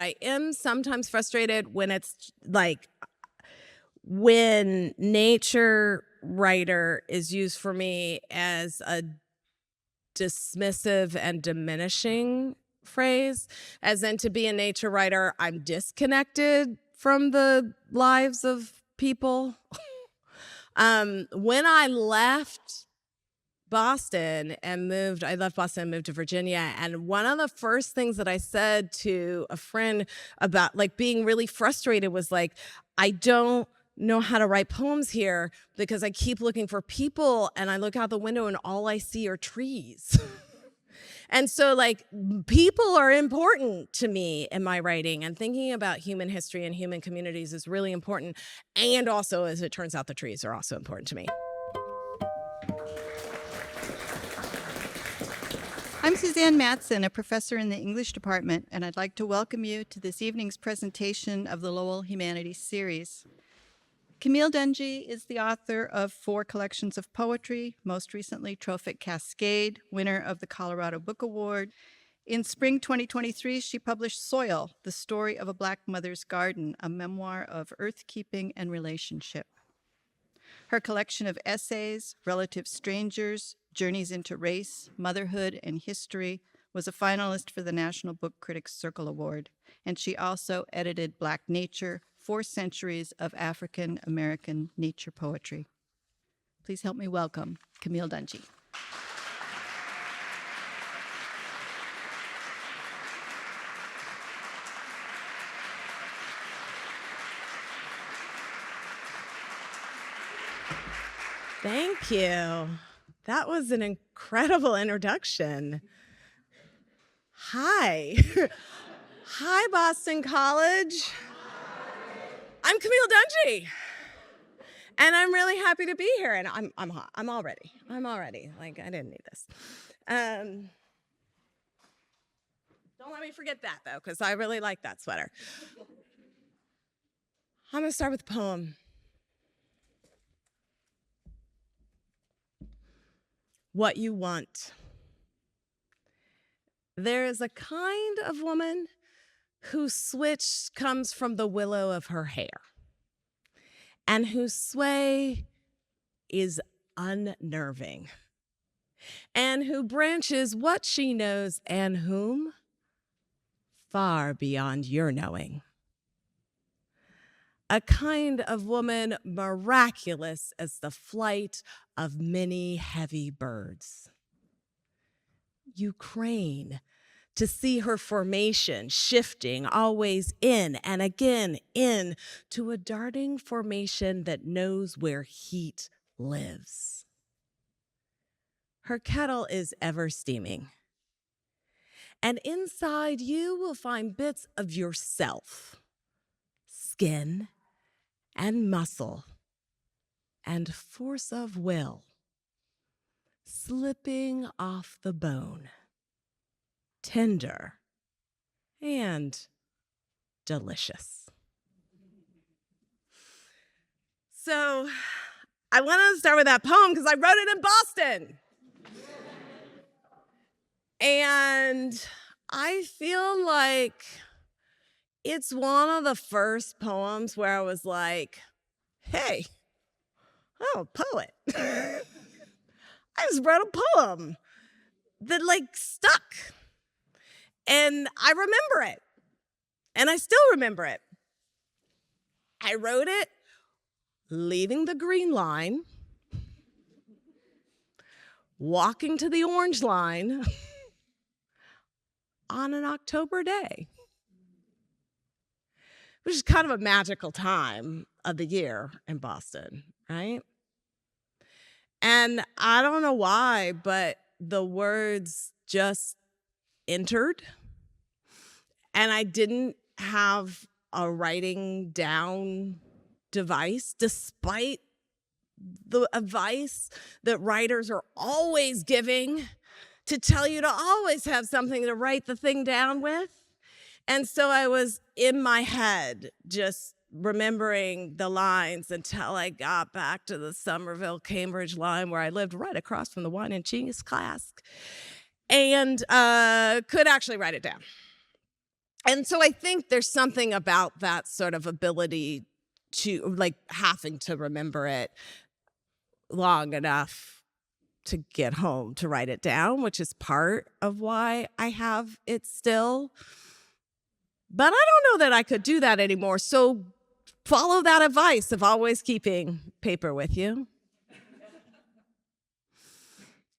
I am sometimes frustrated when it's like when nature writer is used for me as a dismissive and diminishing phrase, as in to be a nature writer, I'm disconnected from the lives of people. When I left Boston and moved to Virginia. And one of the first things that I said to a friend about like being really frustrated was like, I don't know how to write poems here because I keep looking for people and I look out the window and all I see are trees. And so like people are important to me in my writing, and thinking about human history and human communities is really important. And also, as it turns out, the trees are also important to me. I'm Suzanne Matson, a professor in the English department, and I'd like to welcome you to this evening's presentation of the Lowell Humanities Series. Camille Dungy is the author of 4 collections of poetry, most recently Trophic Cascade, winner of the Colorado Book Award. In spring 2023, she published Soil, The Story of a Black Mother's Garden, a memoir of earthkeeping and relationship. Her collection of essays, Relative Strangers, Journeys into Race, Motherhood and History, was a finalist for the National Book Critics Circle Award, and she also edited Black Nature, 4 Centuries of African American Nature Poetry. Please help me welcome Camille Dungy. Thank you. That was an incredible introduction. Hi. Hi, Boston College. I'm Camille Dungy. And I'm really happy to be here. And I'm hot. I'm all ready. Like, I didn't need this. Don't let me forget that, though, because I really like that sweater. I'm going to start with a poem. What you want. There is a kind of woman whose switch comes from the willow of her hair, and whose sway is unnerving, and who branches what she knows and whom far beyond your knowing. A kind of woman miraculous as the flight of many heavy birds. You crane to see her formation shifting always in and again in to a darting formation that knows where heat lives. Her kettle is ever steaming, and inside you will find bits of yourself, skin and muscle and force of will slipping off the bone, tender and delicious. So I wanted to start with that poem because I wrote it in Boston. And I feel like it's one of the first poems where I was like, hey, I'm a poet. I just wrote a poem that like stuck. And I remember it. And I still remember it. I wrote it leaving the green line, walking to the orange line on an October day, which is kind of a magical time of the year in Boston, right? And I don't know why, but the words just entered, and I didn't have a writing down device, despite the advice that writers are always giving to tell you to always have something to write the thing down with. And so I was in my head just remembering the lines until I got back to the Somerville, Cambridge line where I lived right across from the wine and cheese cask, and could actually write it down. And so I think there's something about that sort of ability to, like, having to remember it long enough to get home to write it down, which is part of why I have it still. But I don't know that I could do that anymore. So follow that advice of always keeping paper with you.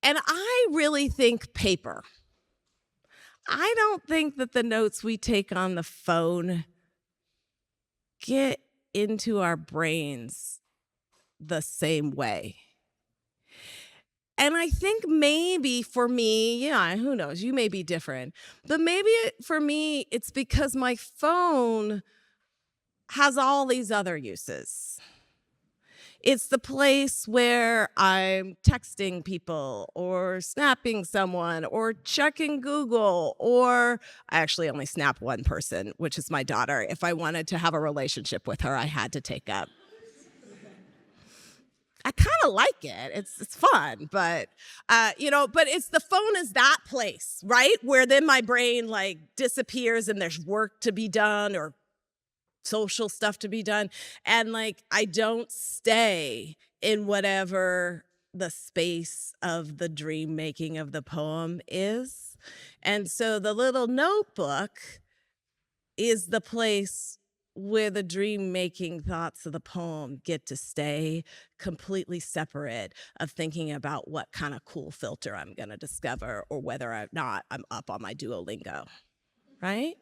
And I really think paper. I don't think that the notes we take on the phone get into our brains the same way. And I think maybe for me, yeah, who knows, you may be different, but maybe for me, it's because my phone has all these other uses. It's the place where I'm texting people or snapping someone or checking Google, or I actually only snap one person, which is my daughter. If I wanted to have a relationship with her, I had to take up. I kind of like it. It's fun, but but it's the phone is that place, right? Where then my brain like disappears and there's work to be done or social stuff to be done. And like, I don't stay in whatever the space of the dream making of the poem is. And so the little notebook is the place where the dream making thoughts of the poem get to stay completely separate of thinking about what kind of cool filter I'm going to discover or whether or not I'm up on my Duolingo, right?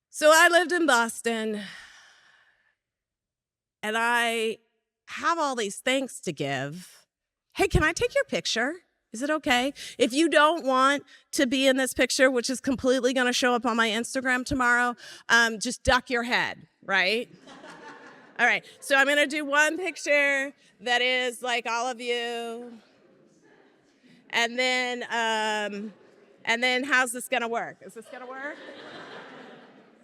So I lived in Boston, and I have all these thanks to give. Hey, can I take your picture? Is it okay? If you don't want to be in this picture, which is completely going to show up on my Instagram tomorrow, just duck your head, right? All right, so I'm going to do one picture that is like all of you. And then how's this going to work? Is this going to work?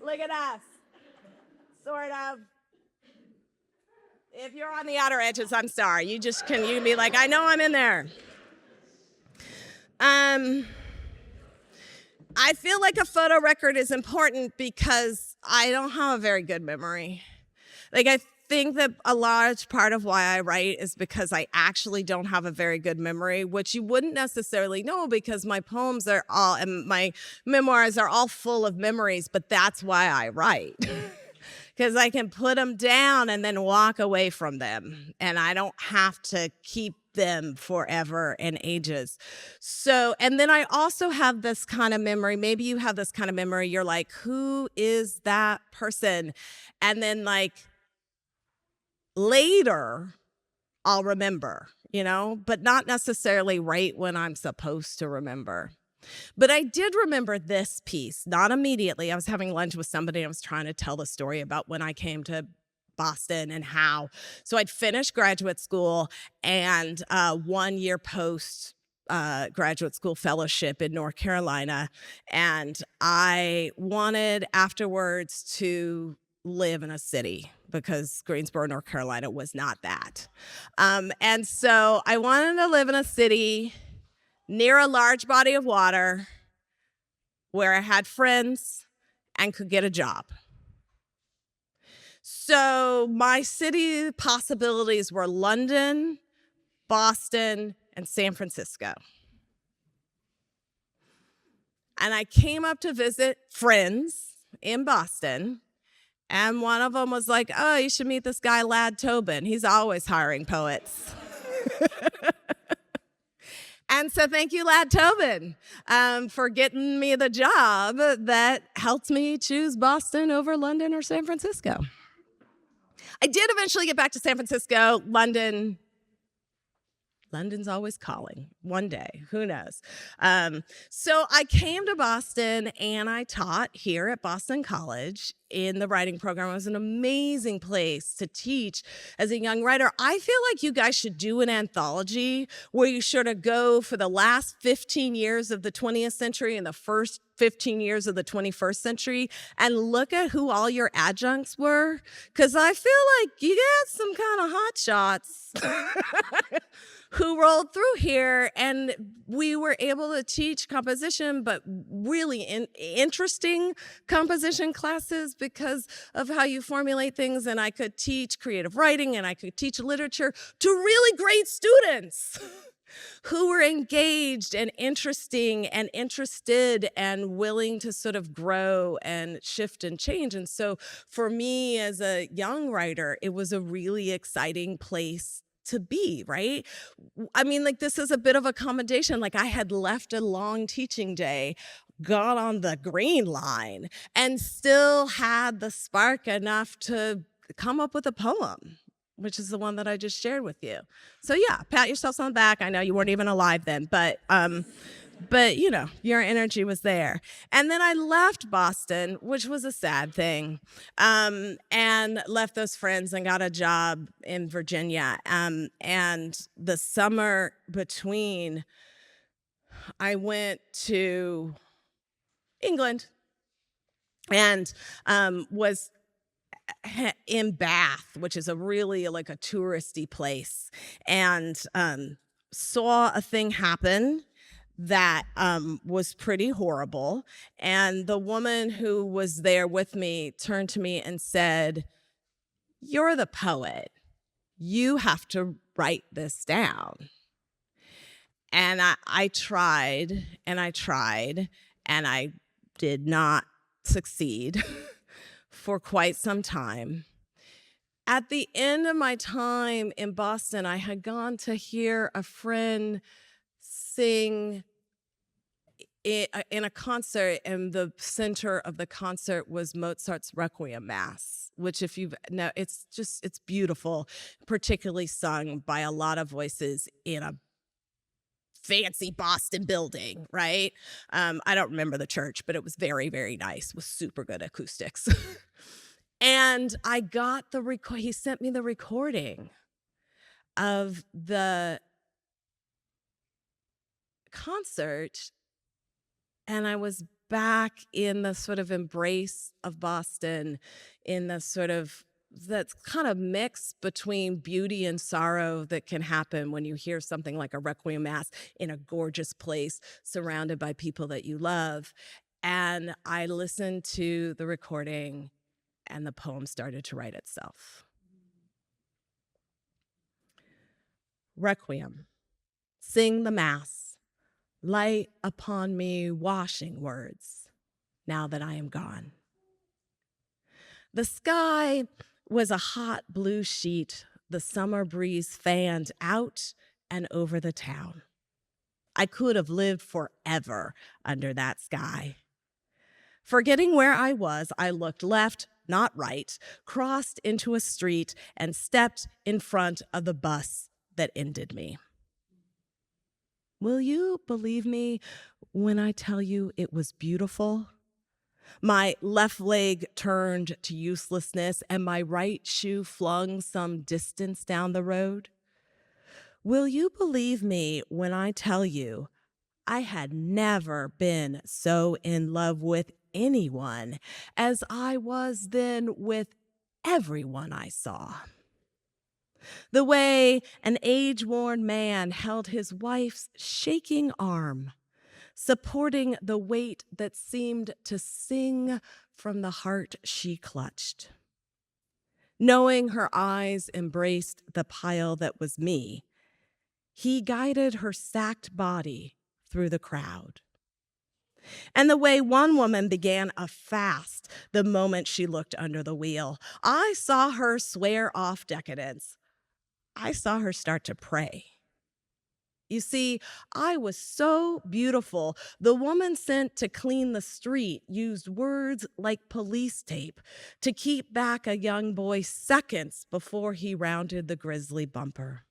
Look at us, sort of. If you're on the outer edges, I'm sorry. You can be like, I know I'm in there. I feel like a photo record is important because I don't have a very good memory. Like, I think that a large part of why I write is because I actually don't have a very good memory, which you wouldn't necessarily know because my poems are all, and my memoirs are all full of memories, but that's why I write. Because I can put them down and then walk away from them, and I don't have to keep them forever and ages. So, and then I also have this kind of memory, maybe you have this kind of memory, you're like, who is that person? And then like, later, I'll remember, but not necessarily right when I'm supposed to remember. But I did remember this piece, not immediately. I was having lunch with somebody, and I was trying to tell the story about when I came to Boston and how. So I'd finished graduate school and 1 year post graduate school fellowship in North Carolina. And I wanted afterwards to live in a city because Greensboro, North Carolina was not that. And so I wanted to live in a city near a large body of water where I had friends and could get a job. So my city possibilities were London, Boston, and San Francisco. And I came up to visit friends in Boston, and one of them was like, oh, you should meet this guy, Lad Tobin. He's always hiring poets. And so thank you, Lad Tobin, for getting me the job that helped me choose Boston over London or San Francisco. I did eventually get back to San Francisco. London's always calling. One day, who knows? So I came to Boston and I taught here at Boston College in the writing program. It was an amazing place to teach as a young writer. I feel like you guys should do an anthology where you sort of go for the last 15 years of the 20th century and the first 15 years of the 21st century and look at who all your adjuncts were. Because I feel like you got some kind of hot shots. who rolled through here, and we were able to teach composition, but really interesting composition classes because of how you formulate things. And I could teach creative writing, and I could teach literature to really great students who were engaged and interesting and interested and willing to sort of grow and shift and change. And so for me as a young writer, it was a really exciting place to be, right? I mean, like, this is a bit of accommodation. Like, I had left a long teaching day, got on the green line, and still had the spark enough to come up with a poem, which is the one that I just shared with you. So yeah, pat yourselves on the back. I know you weren't even alive then, but you know, your energy was there. And then I left Boston, which was a sad thing, and left those friends and got a job in Virginia. And the summer between, I went to England and was in Bath, which is a really like a touristy place, and saw a thing happen that was pretty horrible. And the woman who was there with me turned to me and said, "You're the poet. You have to write this down." And I tried and I tried, and I did not succeed for quite some time. At the end of my time in Boston, I had gone to hear a friend sing in a concert, and the center of the concert was Mozart's Requiem Mass, which, if you've know, it's beautiful, particularly sung by a lot of voices in a fancy Boston building, right? I don't remember the church, but it was very, very nice with super good acoustics. And I got he sent me the recording of the concert, and I was back in the sort of embrace of Boston, in the sort of that kind of mix between beauty and sorrow that can happen when you hear something like a Requiem Mass in a gorgeous place surrounded by people that you love. And I listened to the recording, and the poem started to write itself. Requiem. Sing the Mass. Light upon me washing words, now that I am gone. The sky was a hot blue sheet the summer breeze fanned out and over the town. I could have lived forever under that sky. Forgetting where I was, I looked left, not right, crossed into a street, and stepped in front of the bus that ended me. Will you believe me when I tell you it was beautiful? My left leg turned to uselessness, and my right shoe flung some distance down the road. Will you believe me when I tell you I had never been so in love with anyone as I was then with everyone I saw? The way an age-worn man held his wife's shaking arm, supporting the weight that seemed to sing from the heart she clutched. Knowing her eyes embraced the pile that was me, he guided her sacked body through the crowd. And the way one woman began a fast the moment she looked under the wheel, I saw her swear off decadence. I saw her start to pray. You see, I was so beautiful. The woman sent to clean the street used words like police tape to keep back a young boy seconds before he rounded the grisly bumper.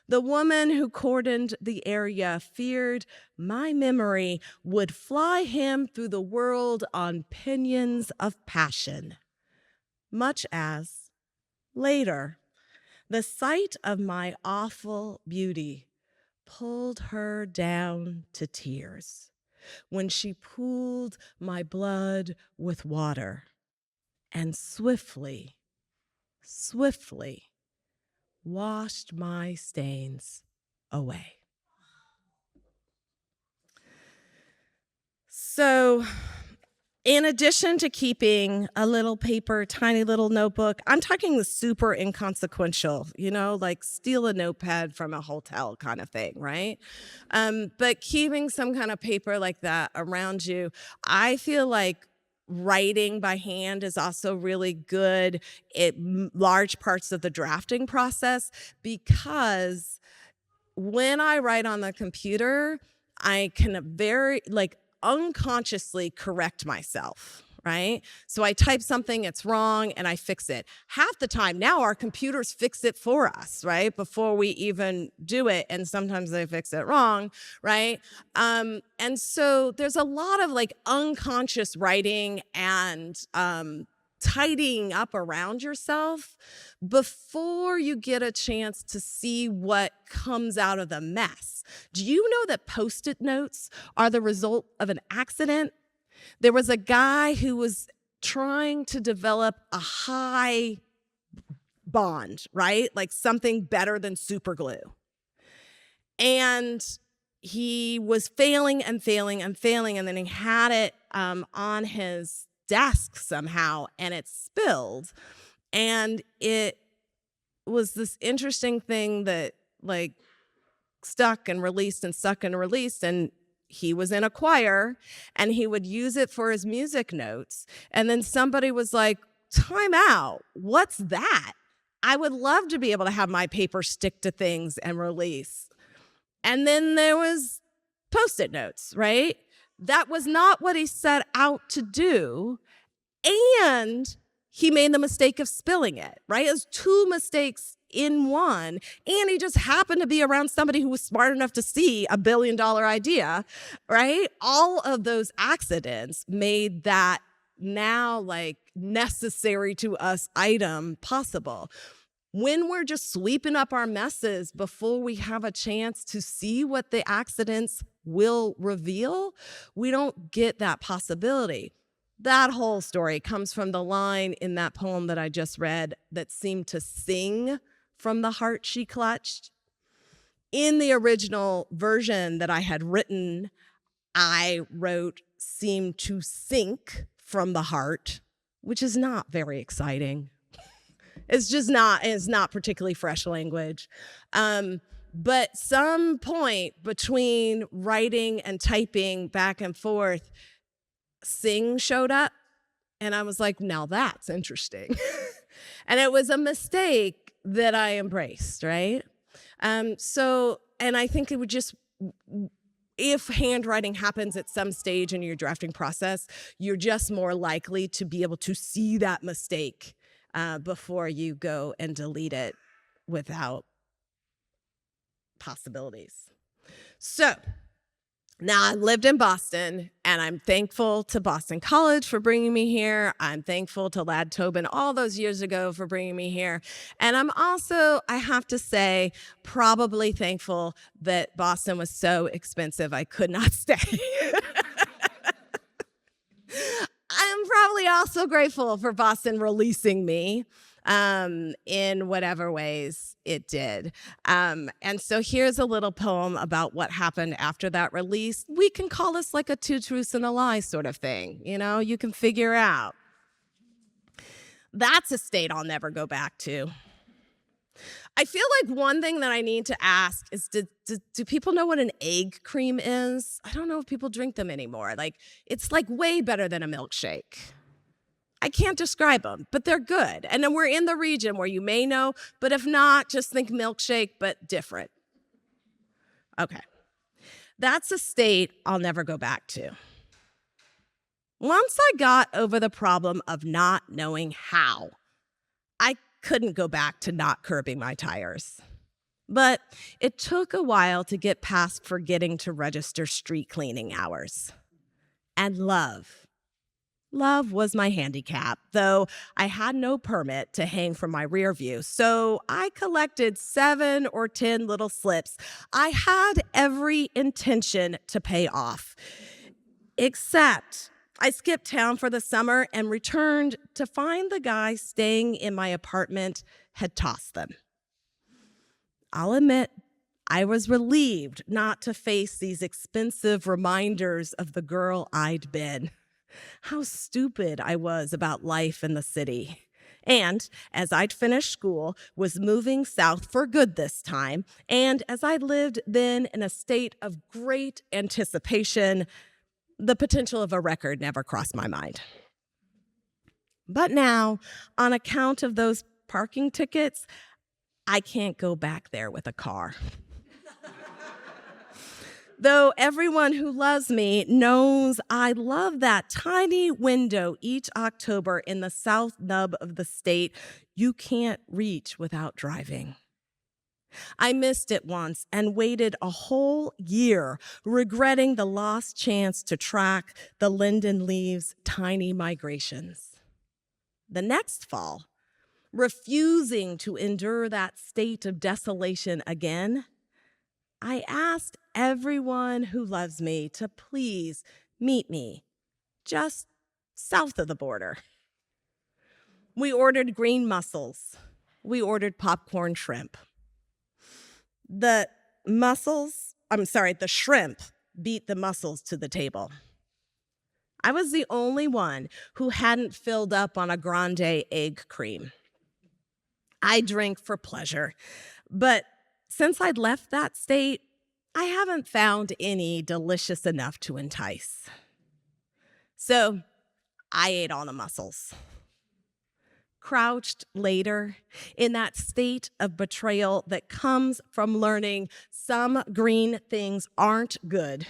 The woman who cordoned the area feared my memory would fly him through the world on pinions of passion, much as, later, the sight of my awful beauty pulled her down to tears when she pooled my blood with water and swiftly, swiftly washed my stains away. So, in addition to keeping a little paper, tiny little notebook, I'm talking the super inconsequential, like steal a notepad from a hotel kind of thing, right? But keeping some kind of paper like that around you, I feel like writing by hand is also really good at large parts of the drafting process, because when I write on the computer, I can unconsciously correct myself, right? So I type something, it's wrong, and I fix it. Half the time now our computers fix it for us, right? Before we even do it, and sometimes they fix it wrong, right? And so there's a lot of unconscious writing and tidying up around yourself before you get a chance to see what comes out of the mess. Do you know that Post-it notes are the result of an accident? There was a guy who was trying to develop a high bond, right? Like something better than super glue. And he was failing and failing and failing, and then he had it on his desk somehow, and it spilled. And it was this interesting thing that stuck and released and stuck and released. And he was in a choir, and he would use it for his music notes. And then somebody was like, time out, what's that? I would love to be able to have my paper stick to things and release. And then there was Post-it notes, right? That was not what he set out to do. And he made the mistake of spilling it, right? It was two mistakes in one. And he just happened to be around somebody who was smart enough to see $1 billion idea, right? All of those accidents made that now necessary to us item possible. When we're just sweeping up our messes before we have a chance to see what the accidents will reveal, we don't get that possibility. That whole story comes from the line in that poem that I just read that seemed to sing from the heart she clutched. In the original version that I had written, I wrote seemed to sink from the heart, which is not very exciting. It's not particularly fresh language. But some point between writing and typing back and forth, sing showed up, and I was like, now that's interesting. And it was a mistake that I embraced, right? And I think it would just, if handwriting happens at some stage in your drafting process, you're just more likely to be able to see that mistake before you go and delete it without possibilities. So now I lived in Boston, and I'm thankful to Boston College for bringing me here. I'm thankful to Lad Tobin all those years ago for bringing me here. And I'm also, I have to say, probably thankful that Boston was so expensive I could not stay. I'm probably also grateful for Boston releasing me in whatever ways it did. And so here's a little poem about what happened after that release. We can call this like a 2 truths and a lie sort of thing. You can figure out. That's a state I'll never go back to. I feel like one thing that I need to ask is, do people know what an egg cream is? I don't know if people drink them anymore. It's way better than a milkshake. I can't describe them, but they're good. And then we're in the region where you may know, but if not, just think milkshake, but different. Okay. That's a state I'll never go back to. Once I got over the problem of not knowing how, I couldn't go back to not curbing my tires. But it took a while to get past forgetting to register street cleaning hours. And love was my handicap, though I had no permit to hang from my rear view. So I collected 7 or 10 little slips I had every intention to pay off. Except I skipped town for the summer and returned to find the guy staying in my apartment had tossed them. I'll admit, I was relieved not to face these expensive reminders of the girl I'd been. How stupid I was about life in the city. And as I'd finished school, was moving south for good this time, and as I lived then in a state of great anticipation, the potential of a record never crossed my mind. But now, on account of those parking tickets, I can't go back there with a car. Though everyone who loves me knows I love that tiny window each October in the south nub of the state you can't reach without driving. I missed it once and waited a whole year, regretting the lost chance to track the linden leaves' tiny migrations. The next fall, refusing to endure that state of desolation again, I asked everyone who loves me to please meet me just south of the border. We ordered green mussels. We ordered popcorn shrimp. The shrimp beat the mussels to the table. I was the only one who hadn't filled up on a grande egg cream. I drink for pleasure, but since I'd left that state, I haven't found any delicious enough to entice. So I ate all the mussels. Crouched later in that state of betrayal that comes from learning some green things aren't good.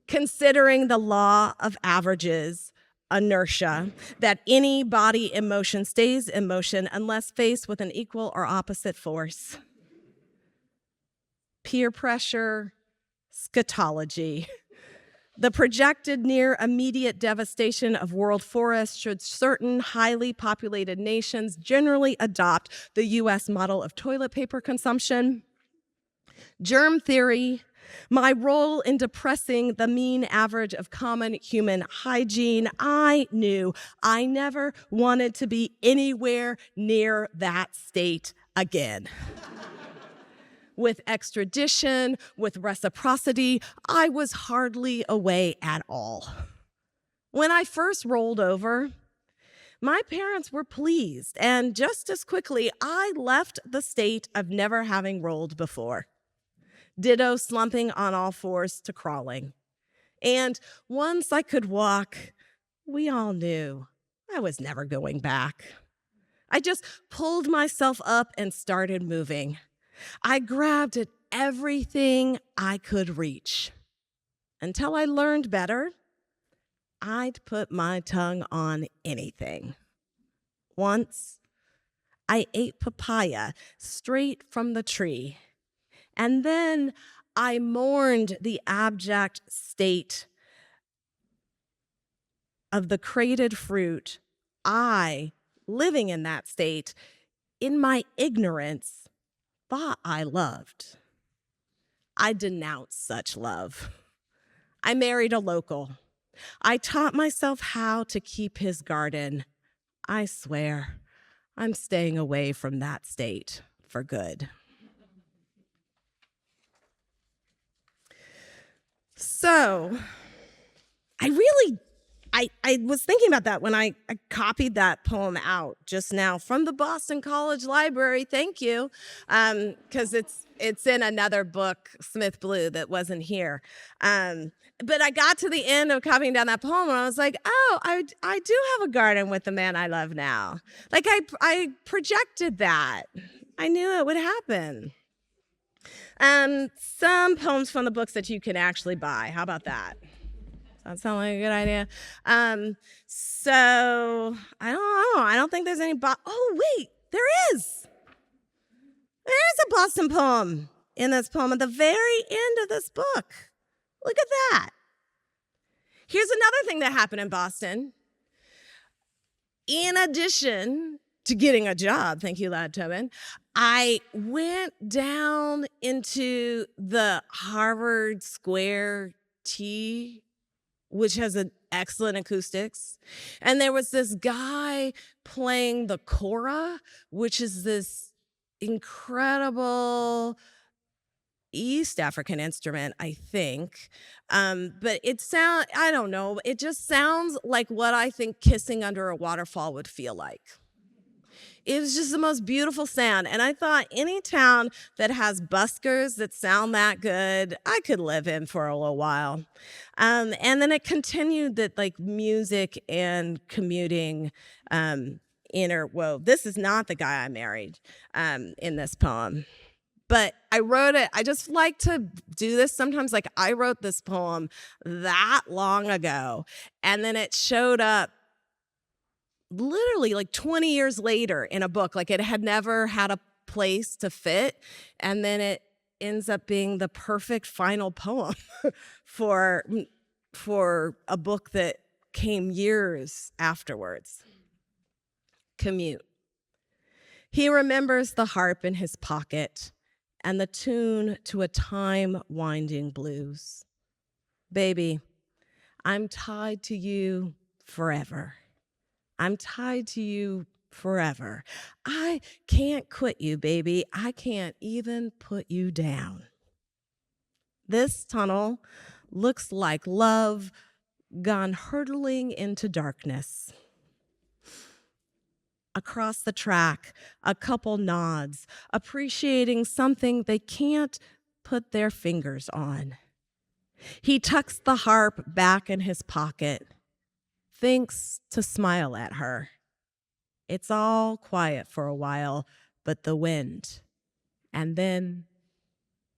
Considering the law of averages, inertia, that any body in motion stays in motion unless faced with an equal or opposite force. Peer pressure, scatology, the projected near immediate devastation of world forests should certain highly populated nations generally adopt the US model of toilet paper consumption. Germ theory, my role in depressing the mean average of common human hygiene. I knew I never wanted to be anywhere near that state again. With extradition, with reciprocity, I was hardly away at all. When I first rolled over, my parents were pleased, and just as quickly, I left the state of never having rolled before. Ditto slumping on all fours to crawling. And once I could walk, we all knew I was never going back. I just pulled myself up and started moving. I grabbed at everything I could reach. Until I learned better, I'd put my tongue on anything. Once, I ate papaya straight from the tree. And then I mourned the abject state of the crated fruit. I, living in that state, in my ignorance, thought I loved. I denounced such love. I married a local. I taught myself how to keep his garden. I swear, I'm staying away from that state for good. So, I was thinking about that when I copied that poem out just now from the Boston College Library. Thank you, because it's in another book, Smith Blue, that wasn't here. But I got to the end of copying down that poem, and I was like, oh, I do have a garden with the man I love now. Like I projected that. I knew it would happen. Some poems from the books that you can actually buy. How about that? That sound like a good idea? So I don't know. I don't think there's any. Oh wait, there is. There's a Boston poem in this poem at the very end of this book. Look at that. Here's another thing that happened in Boston. In addition to getting a job, thank you, Lad Tobin, I went down into the Harvard Square T, which has an excellent acoustics. And there was this guy playing the kora, which is this incredible East African instrument, I think. But I don't know, it just sounds like what I think kissing under a waterfall would feel like. It was just the most beautiful sound. And I thought any town that has buskers that sound that good, I could live in for a little while. And then it continued that like music and commuting interwove. This is not the guy I married in this poem. But I wrote it, I just like to do this sometimes. Like I wrote this poem that long ago, and then it showed up literally like 20 years later in a book. Like it had never had a place to fit. And then it ends up being the perfect final poem for a book that came years afterwards. Commute. He remembers the harp in his pocket and the tune to a time-winding blues. Baby, I'm tied to you forever. I'm tied to you forever. I can't quit you, baby. I can't even put you down. This tunnel looks like love gone hurtling into darkness. Across the track, a couple nods, appreciating something they can't put their fingers on. He tucks the harp back in his pocket, thinks to smile at her. It's all quiet for a while, but the wind, and then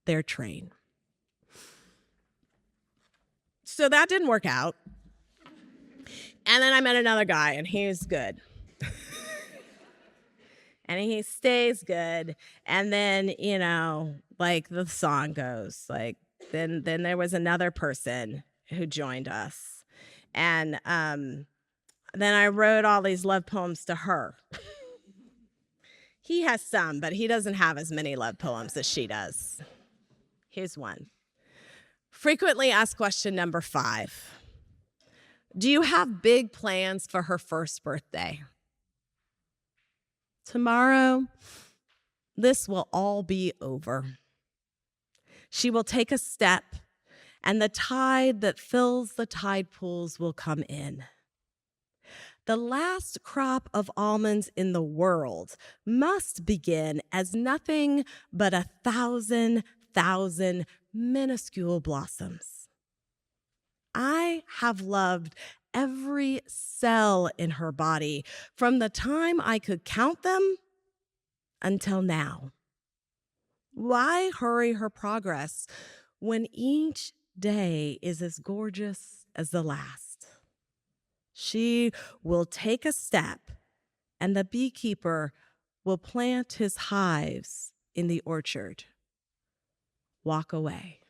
their train. So that didn't work out. And then I met another guy, and he was good. And he stays good. And then, you know, like the song goes, like, then there was another person who joined us. And then I wrote all these love poems to her. He has some, but he doesn't have as many love poems as she does. Here's one. Frequently asked question number 5. Do you have big plans for her first birthday? Tomorrow, this will all be over. She will take a step, and the tide that fills the tide pools will come in. The last crop of almonds in the world must begin as nothing but 1,000 minuscule blossoms. I have loved every cell in her body from the time I could count them until now. Why hurry her progress when each day is as gorgeous as the last? She will take a step, and the beekeeper will plant his hives in the orchard. Walk away.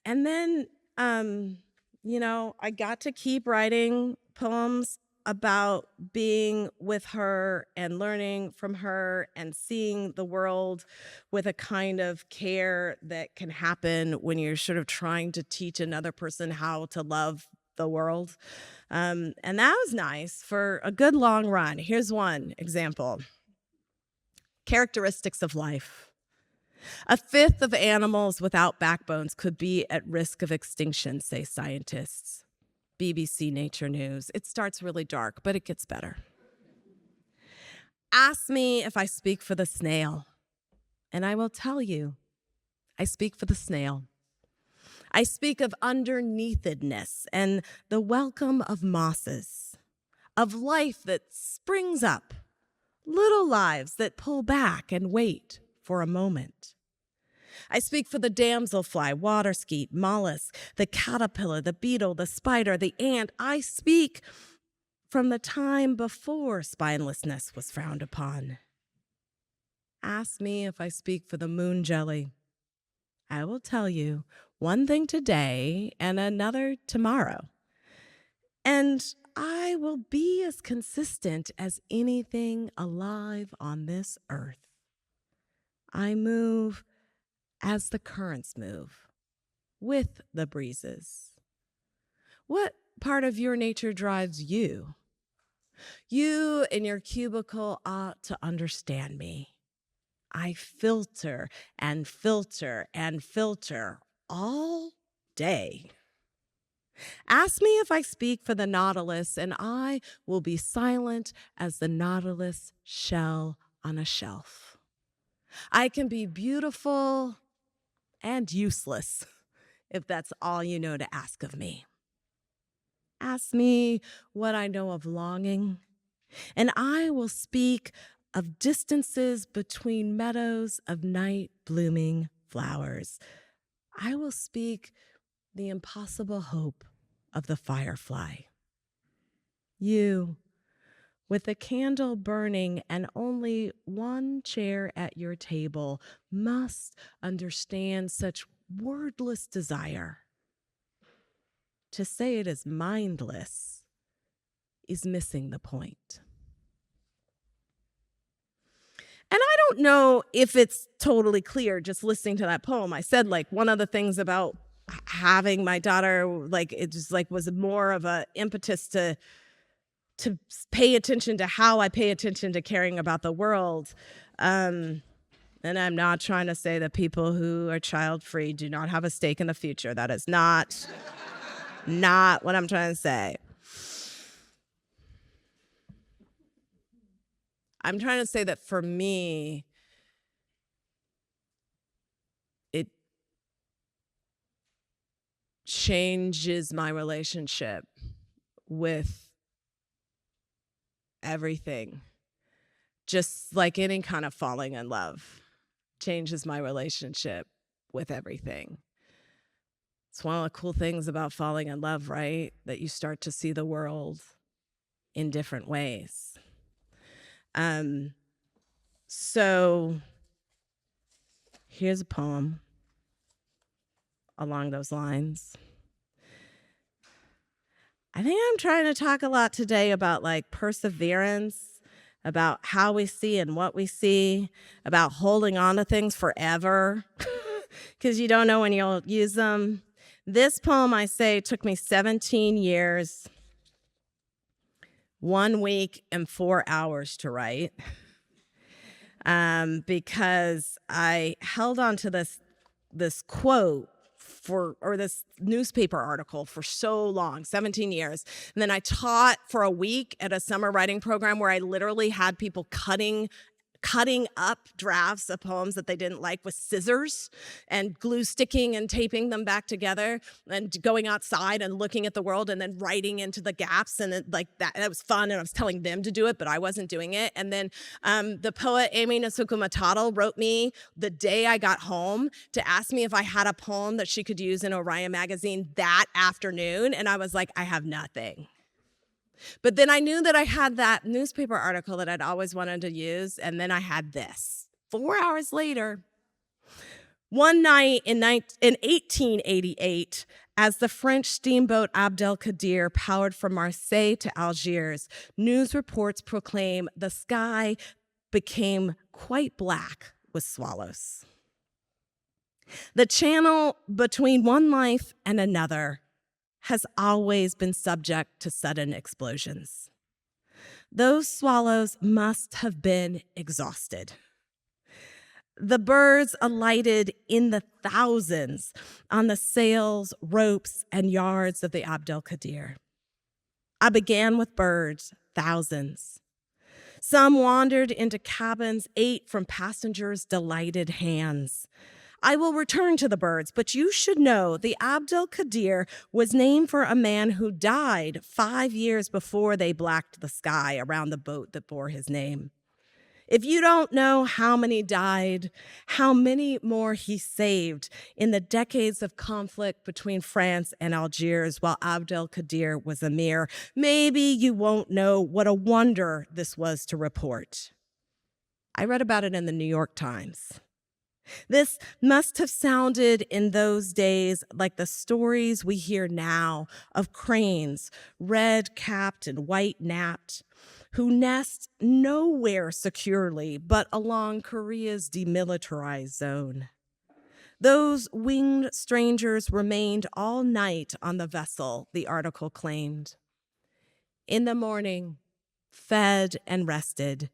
And then, I got to keep writing poems about being with her and learning from her and seeing the world with a kind of care that can happen when you're sort of trying to teach another person how to love the world. And that was nice for a good long run. Here's one example. Characteristics of life. 1/5 of animals without backbones could be at risk of extinction, say scientists. BBC Nature News. It starts really dark, but it gets better. Ask me if I speak for the snail, and I will tell you, I speak for the snail. I speak of underneathedness and the welcome of mosses, of life that springs up, little lives that pull back and wait for a moment. I speak for the damselfly, water skeet, mollusk, the caterpillar, the beetle, the spider, the ant. I speak from the time before spinelessness was frowned upon. Ask me if I speak for the moon jelly. I will tell you one thing today and another tomorrow. And I will be as consistent as anything alive on this earth. I move as the currents move, with the breezes. What part of your nature drives you? You in your cubicle ought to understand me. I filter and filter and filter all day. Ask me if I speak for the nautilus, and I will be silent as the nautilus shell on a shelf. I can be beautiful and useless if that's all you know to ask of me. Ask me what I know of longing, and I will speak of distances between meadows of night blooming flowers. I will speak the impossible hope of the firefly. You, with a candle burning and only one chair at your table, must understand such wordless desire. To say it is mindless is missing the point. And I don't know if it's totally clear just listening to that poem. I said, like, one of the things about having my daughter, like, it just like was more of a impetus to pay attention to how I pay attention to caring about the world. And I'm not trying to say that people who are child-free do not have a stake in the future. That is not what I'm trying to say. I'm trying to say that for me, it changes my relationship with everything. Just like any kind of falling in love changes my relationship with everything. It's one of the cool things about falling in love, right? That you start to see the world in different ways. So here's a poem along those lines. I think I'm trying to talk a lot today about like perseverance, about how we see and what we see, about holding on to things forever because you don't know when you'll use them. This poem, I say, took me 17 years, 1 week, and 4 hours to write. Because I held on to this quote or this newspaper article for so long, 17 years. And then I taught for a week at a summer writing program where I literally had people cutting up drafts of poems that they didn't like with scissors and glue sticking and taping them back together and going outside and looking at the world and then writing into the gaps. And it was fun. And I was telling them to do it, but I wasn't doing it. And then the poet Amy Nasuku Matado wrote me the day I got home to ask me if I had a poem that she could use in Orion magazine that afternoon. And I was like, I have nothing. But then I knew that I had that newspaper article that I'd always wanted to use, and then I had this. 4 hours later, one night in 1888, as the French steamboat Abdelkader powered from Marseille to Algiers, news reports proclaim the sky became quite black with swallows. The channel between one life and another has always been subject to sudden explosions. Those swallows must have been exhausted. The birds alighted in the thousands on the sails, ropes, and yards of the Abdelkader. I began with birds, thousands. Some wandered into cabins, ate from passengers' delighted hands. I will return to the birds, but you should know the Abdelkader was named for a man who died 5 years before they blacked the sky around the boat that bore his name. If you don't know how many died, how many more he saved in the decades of conflict between France and Algiers while Abdelkader was emir, maybe you won't know what a wonder this was to report. I read about it in the New York Times. This must have sounded in those days like the stories we hear now of cranes, red-capped and white-napped, who nest nowhere securely but along Korea's demilitarized zone. Those winged strangers remained all night on the vessel, the article claimed. In the morning, fed and rested,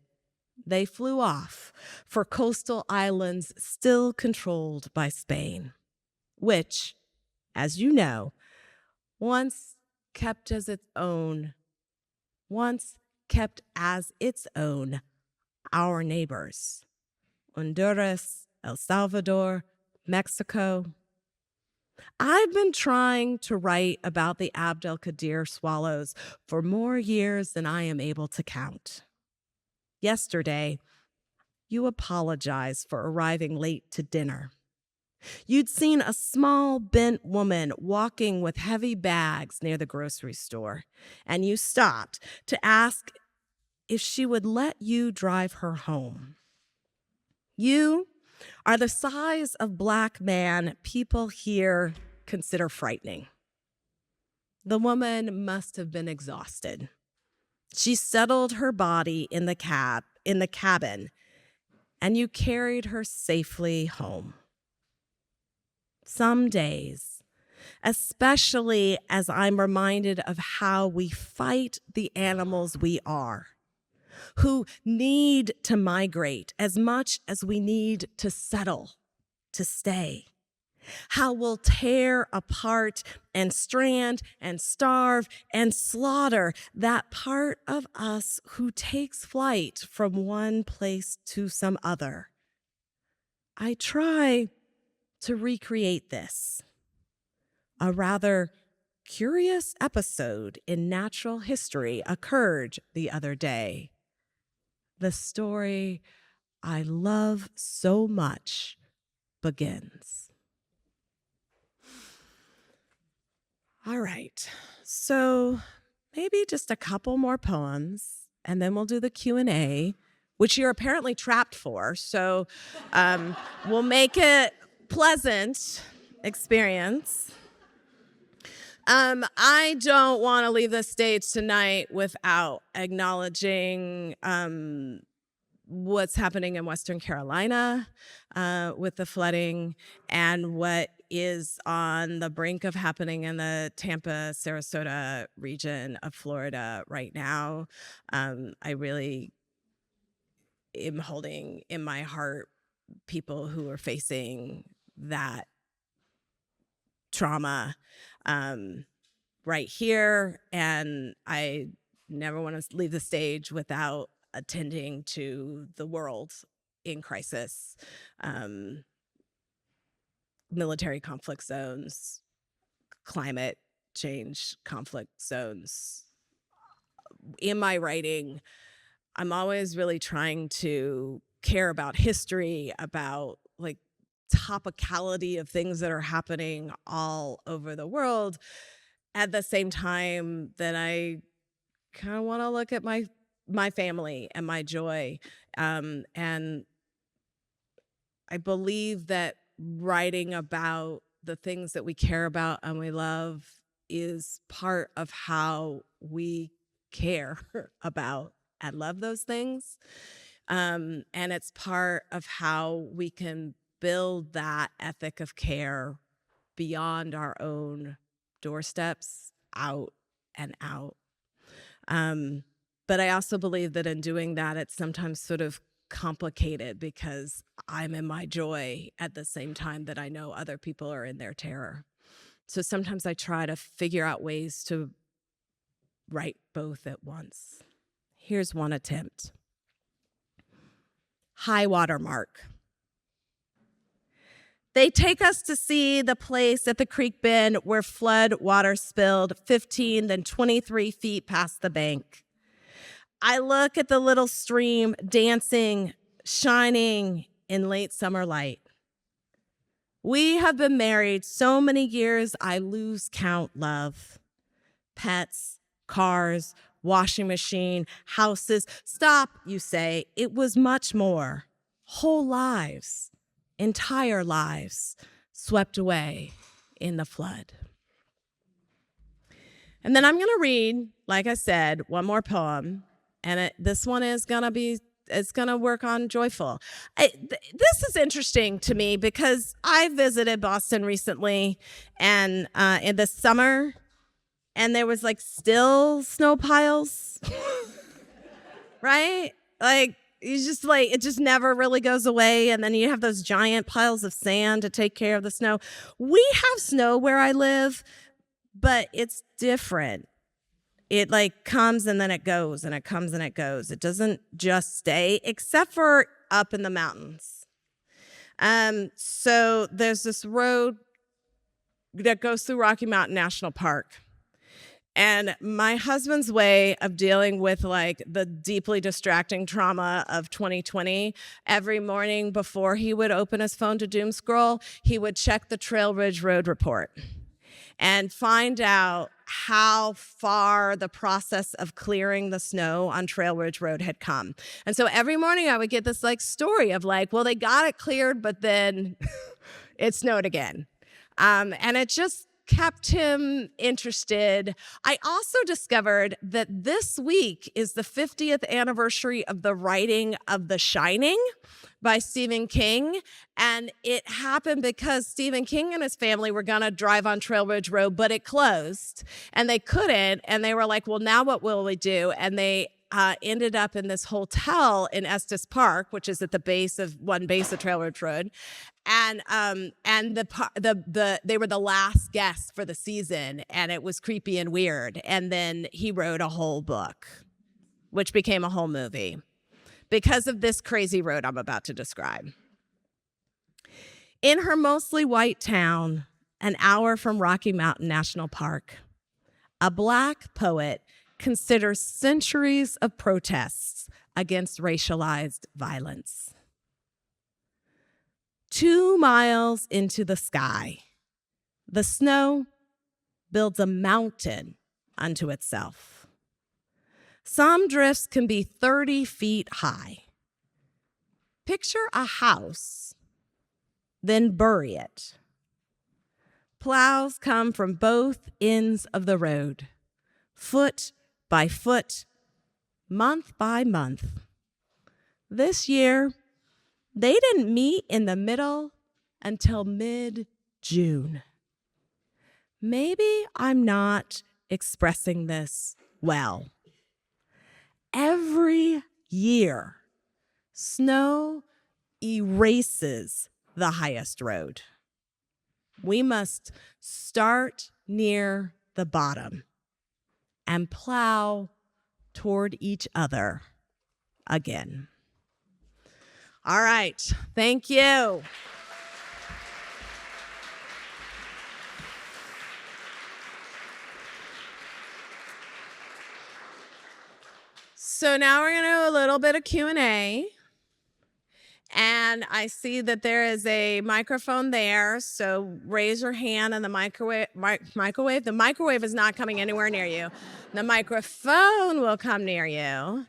they flew off for coastal islands still controlled by Spain, which, as you know, once kept as its own our neighbors, Honduras, El Salvador, Mexico. I've been trying to write about the Abdelkader swallows for more years than I am able to count. Yesterday, you apologized for arriving late to dinner. You'd seen a small, bent woman walking with heavy bags near the grocery store, and you stopped to ask if she would let you drive her home. You are the size of Black man people here consider frightening. The woman must have been exhausted. She settled her body in the cabin, and you carried her safely home. Some days, especially as I'm reminded of how we fight the animals we are, who need to migrate as much as we need to settle, to stay. How we'll tear apart and strand and starve and slaughter that part of us who takes flight from one place to some other. I try to recreate this. A rather curious episode in natural history occurred the other day. The story I love so much begins. All right, so maybe just a couple more poems, and then we'll do the Q&A, which you're apparently trapped for, so we'll make it pleasant experience. I don't want to leave the stage tonight without acknowledging what's happening in Western Carolina with the flooding and what is on the brink of happening in the Tampa, Sarasota region of Florida right now. I really am holding in my heart people who are facing that trauma right here, and I never want to leave the stage without attending to the world in crisis, military conflict zones, climate change conflict zones. In my writing, I'm always really trying to care about history, about like topicality of things that are happening all over the world, at the same time that I kind of want to look at my family and my joy. And I believe that writing about the things that we care about and we love is part of how we care about and love those things. And it's part of how we can build that ethic of care beyond our own doorsteps, out and out. But I also believe that in doing that, it's sometimes sort of complicated because I'm in my joy at the same time that I know other people are in their terror. So sometimes I try to figure out ways to write both at once. Here's one attempt. High water mark. They take us to see the place at the creek bend where flood water spilled 15, then 23 feet past the bank. I look at the little stream dancing, shining in late summer light. We have been married so many years, I lose count, love. Pets, cars, washing machine, houses. Stop, you say. It was much more. Whole lives, entire lives, swept away in the flood. And then I'm going to read, like I said, one more poem. And this one is going to be, it's going to work on joyful. This is interesting to me because I visited Boston recently and in the summer, and there was like still snow piles. right? Like, it just never really goes away. And then you have those giant piles of sand to take care of the snow. We have snow where I live, but it's different. It like comes and then it goes and it comes and it goes. It doesn't just stay, except for up in the mountains. So there's this road that goes through Rocky Mountain National Park. And my husband's way of dealing with like the deeply distracting trauma of 2020, every morning before he would open his phone to doom scroll, he would check the Trail Ridge Road report and find out how far the process of clearing the snow on Trail Ridge Road had come. And so every morning I would get this like story of like, well, they got it cleared, but then it snowed again. And it just kept him interested. I also discovered that this week is the 50th anniversary of the writing of The Shining by Stephen King. And it happened because Stephen King and his family were going to drive on Trail Ridge Road, but it closed and they couldn't. And they were like, well, now what will we do? And they ended up in this hotel in Estes Park, which is at the base of Trail Ridge Road. And they were the last guests for the season, and it was creepy and weird. And then he wrote a whole book, which became a whole movie because of this crazy road I'm about to describe. In her mostly white town, an hour from Rocky Mountain National Park, a Black poet considers centuries of protests against racialized violence. 2 miles into the sky, the snow builds a mountain unto itself. Some drifts can be 30 feet high. Picture a house, then bury it. Plows come from both ends of the road, foot by foot, month by month. This year, they didn't meet in the middle until mid-June. Maybe I'm not expressing this well. Every year, snow erases the highest road. We must start near the bottom and plow toward each other again. All right, thank you. So now we're going to do a little bit of Q&A. And I see that there is a microphone there, so raise your hand and the microwave. The microwave is not coming anywhere near you. The microphone will come near you.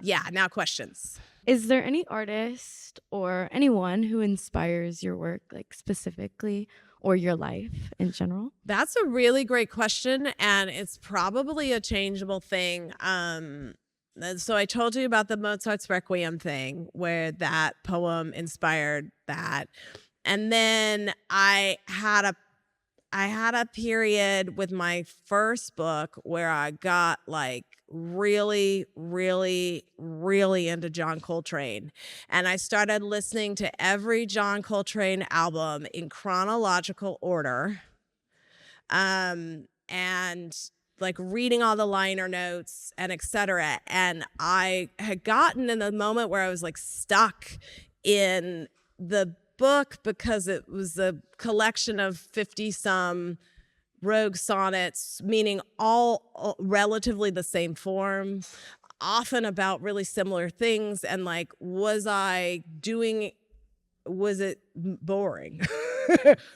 Yeah, now questions. Is there any artist or anyone who inspires your work, like specifically, or your life in general? That's a really great question, and it's probably a changeable thing. So I told you about the Mozart's Requiem thing, where that poem inspired that. And then I had a period with my first book where I got like really, really, really into John Coltrane. And I started listening to every John Coltrane album in chronological order. And like reading all the liner notes and et cetera. And I had gotten in the moment where I was like stuck in the book because it was a collection of 50-some rogue sonnets, meaning all relatively the same form, often about really similar things. And like, was it boring?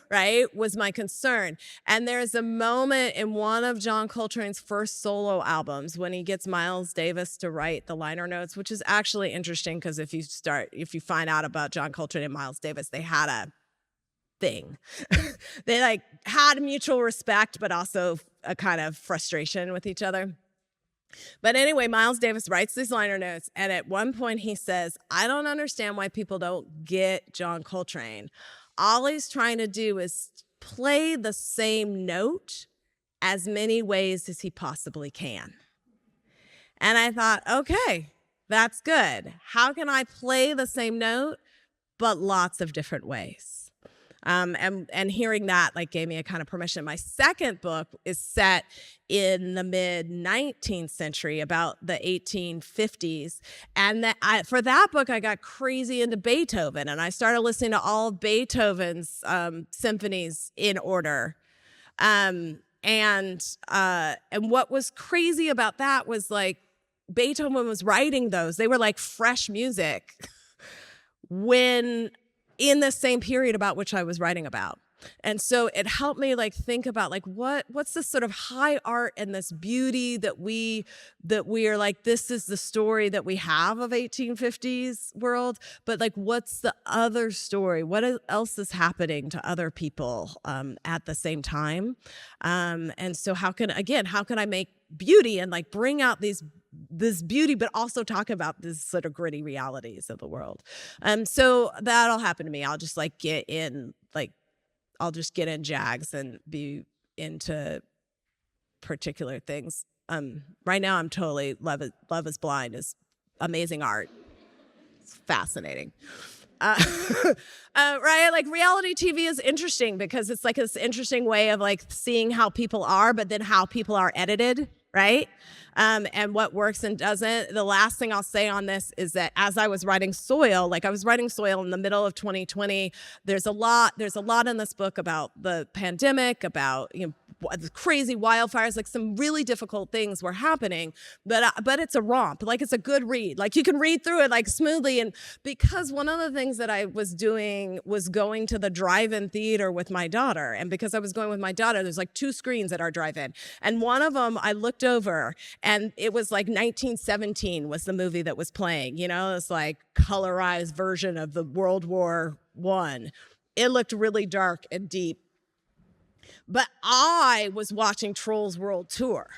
Right? Was my concern. And there's a moment in one of John Coltrane's first solo albums when he gets Miles Davis to write the liner notes, which is actually interesting because if you find out about John Coltrane and Miles Davis, they had a thing. They like had mutual respect, but also a kind of frustration with each other. But anyway, Miles Davis writes these liner notes, and at one point he says, I don't understand why people don't get John Coltrane. All he's trying to do is play the same note as many ways as he possibly can. And I thought, okay, That's good. How can I play the same note, but lots of different ways? And hearing that like gave me a kind of permission. My second book is set in the mid 19th century, about the 1850s, and for that book I got crazy into Beethoven, and I started listening to all of Beethoven's symphonies in order. And what was crazy about that was like Beethoven was writing those; they were like fresh music when in the same period about which I was writing about. And so it helped me like think about like what's this sort of high art and this beauty that we are like, this is the story that we have of 1850s world, but like what's the other story? What else is happening to other people at the same time? And so how can I make beauty and like bring out this beauty, but also talk about this sort of gritty realities of the world. So that'll happen to me. I'll just like get in jags and be into particular things. Right now I'm totally Love is Blind is amazing art. It's fascinating. Right? Like reality TV is interesting because it's like this interesting way of like seeing how people are, but then how people are edited, right? And what works and doesn't. The last thing I'll say on this is that as I was writing Soil, like I was writing Soil in the middle of 2020, there's a lot in this book about the pandemic, about, you know, the crazy wildfires, like some really difficult things were happening, but it's a romp, like it's a good read. Like you can read through it like smoothly. And because one of the things that I was doing was going to the drive-in theater with my daughter. And because I was going with my daughter, there's like 2 screens at our drive-in. And one of them I looked over and it was like 1917 was the movie that was playing, you know, it's like colorized version of the World War I. It looked really dark and deep. But I was watching Trolls World Tour.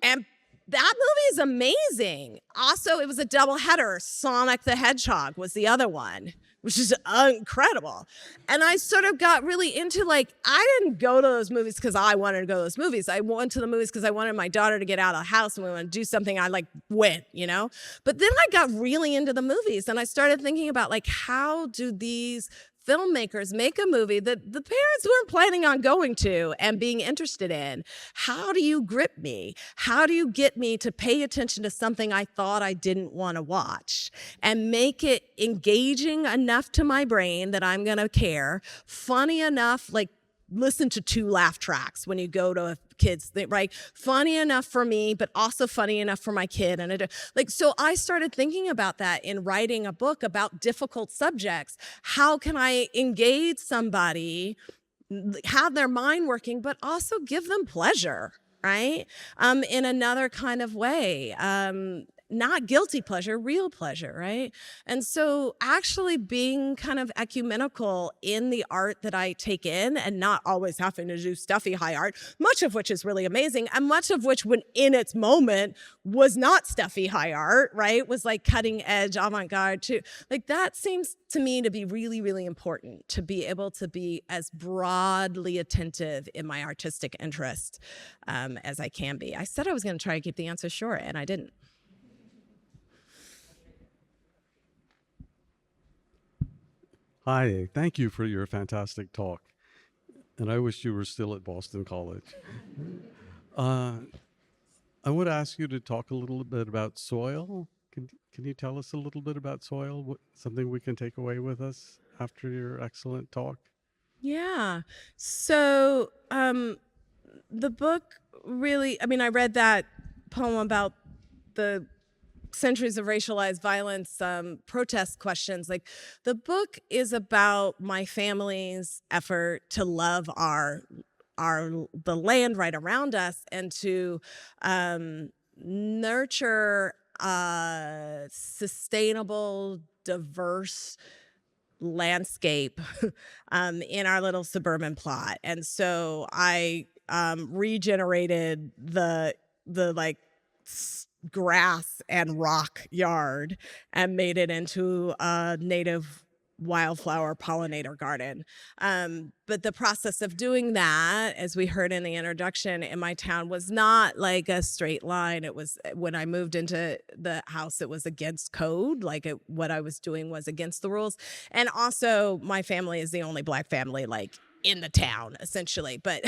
And that movie is amazing. Also, it was a double header. Sonic the Hedgehog was the other one, which is incredible. And I sort of got really into like, I didn't go to those movies because I wanted to go to those movies. I went to the movies because I wanted my daughter to get out of the house and we want to do something I like went, you know? But then I got really into the movies and I started thinking about like, how do these filmmakers make a movie that the parents weren't planning on going to and being interested in? How do you grip me? How do you get me to pay attention to something I thought I didn't want to watch and make it engaging enough to my brain that I'm going to care, funny enough, like listen to 2 laugh tracks when you go to a kid's thing, right? Funny enough for me, but also funny enough for my kid. And so I started thinking about that in writing a book about difficult subjects. How can I engage somebody, have their mind working, but also give them pleasure, right? In another kind of way. Not guilty pleasure, real pleasure, right? And so actually being kind of ecumenical in the art that I take in and not always having to do stuffy high art, much of which is really amazing and much of which when in its moment was not stuffy high art, right? Was like cutting edge avant-garde too. Like that seems to me to be really, really important, to be able to be as broadly attentive in my artistic interest as I can be. I said I was gonna try to keep the answer short and I didn't. Hi, thank you for your fantastic talk. And I wish you were still at Boston College. I would ask you to talk a little bit about Soil. Can you tell us a little bit about Soil? Something we can take away with us after your excellent talk? Yeah. So the book really, I mean, I read that poem about the centuries of racialized violence, protest questions. Like the book is about my family's effort to love the land right around us and to nurture a sustainable, diverse landscape in our little suburban plot. And so I regenerated the like grass and rock yard and made it into a native wildflower pollinator garden. But the process of doing that, as we heard in the introduction, in my town was not like a straight line. It was, when I moved into the house, it was against code. Like what I was doing was against the rules. And also my family is the only Black family like in the town, essentially, but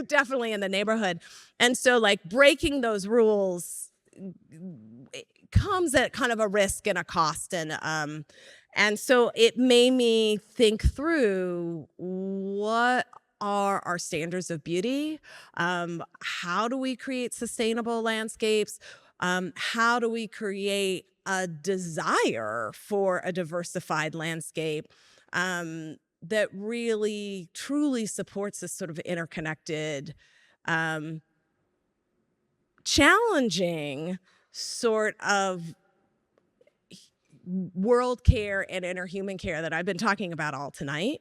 definitely in the neighborhood. And so like breaking those rules comes at kind of a risk and a cost. And so it made me think through, what are our standards of beauty? How do we create sustainable landscapes? How do we create a desire for a diversified landscape that really, truly supports this sort of interconnected, challenging sort of world care and interhuman care that I've been talking about all tonight.